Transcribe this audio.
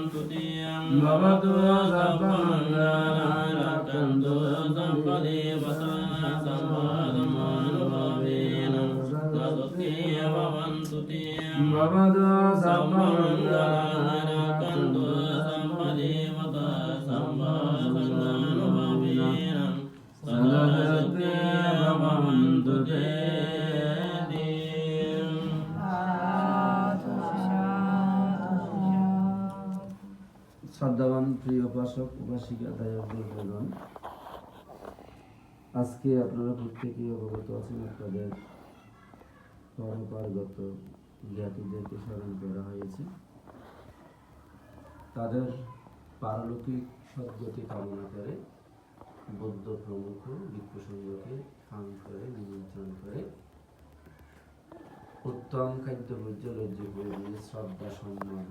भवन्तु तियं भवतु सर्वमङ्गलानि रक्षन्तु सम्पदेवता सम्पदमानुभावेन सदुःखे भवन्तु तियं भवतु सर्वमङ्गलानि रक्षन्तु सम्पदेवता सम्पदमानुभावेन सदुःखे भवन्तु ते শ্রদ্ধাবান প্রিয় উপাসক উপাসিকা দায়কগণ, আজকে আপনারা প্রত্যেকেই অবগত আছেন আপনাদের পরপারগত জ্ঞাতিদেরকে স্মরণ করা হয়েছে। তাদের পারলৌকিক সদ্গতি কামনা করে বৌদ্ধ প্রমুখ বিপ্রসঙ্গকে খান করে নিমন্ত্রণ করে উত্তম খাদ্য ভোজ্য লজ্জ করে দিয়ে শ্রদ্ধা সম্মান